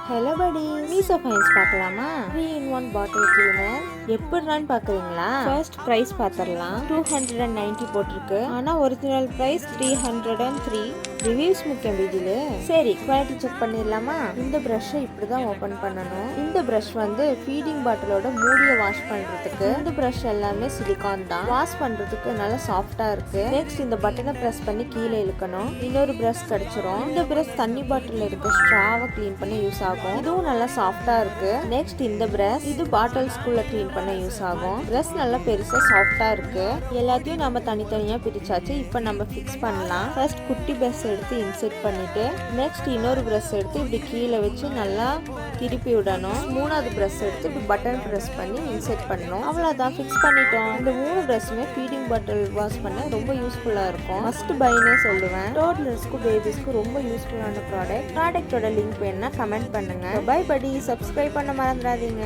Hello buddies, meso fines பார்க்கலாமா? 3-in-1 பாட்டில் cleaner எப்படின்னு பார்க்குறீங்களா? ஃபர்ஸ்ட் ப்ரைஸ் பார்த்துடலாம். 290 போட்டிருக்கு, ஆனால் ஒரிஜினல் ப்ரைஸ் 303. ரிவ்யூஸ் முக்கியம் இதில். சரி, குவாலிட்டி செக் பண்ணிடலாமா? இந்த ப்ரஷ்ஷை இப்படி தான் ஓப்பன் பண்ணணும். இந்த ப்ரஷ் வந்து ஃபீடிங் பாட்டிலோட மூடியை வாஷ் பண்ணுறதுக்கு. இந்த ப்ரஷ் எல்லாமே சிலிகான் தான். வாஷ் பண்ணுறதுக்கு நல்லா சாஃப்டாக இருக்கு. நெக்ஸ்ட் இந்த பட்டனை ப்ரெஸ் பண்ணி கீழே இழுக்கணும். இன்னொரு ப்ரஷ் கிடைச்சிரும். இந்த ப்ரஷ் தண்ணி பாட்டில் இருக்க ஸ்ட்ராவை க்ளீன் பண்ண யூஸ் ஆகும். இதுவும் நல்லா சாஃப்டா இருக்கு. நெக்ஸ்ட் இந்த பிரஷ், இது பாட்டில்ஸ்குள்ள க்ளீன் பண்ண யூஸ் ஆகும். பிரஷ் நல்லா பெருசா சாஃப்டா இருக்கு. எல்லாத்தையும் நம்ம தனித்தனியா பிரிச்சாச்சு. இப்போ நம்ம ஃபிக்ஸ் பண்ணலாம். ஃபர்ஸ்ட் குட்டி பிரஷ் எடுத்து இன்செர்ட் பண்ணிட்டு, நெக்ஸ்ட் இன்னொரு பிரஷ் எடுத்து இப்படி கீழே வச்சு நல்லா திருப்பி விடணும். மூணாவது பிரஷ் எடுத்து இப்படி பட்டன் பிரஸ் பண்ணி இன்செர்ட் பண்ணணும். அவ்வளவுதான், ஃபிக்ஸ் பண்ணிட்டோம். இந்த 3 பிரஷ்மே ஃபீடிங் பாட்டில் வாஷ் பண்ண ரொம்ப யூஸ்ஃபுல்லா இருக்கும். ஃபர்ஸ்ட் பைனே சொல்லுவேன். டோட்லர்ஸ்க்கு பேபிஸ்க்கு ரொம்ப யூஸ்ஃபுல்லான ப்ராடக்டோட லிங்க் வேணும்னா கமெண்ட் பண்ணுங்க. பை படி, சப்ஸ்கிரைப் பண்ண மறந்துடாதீங்க.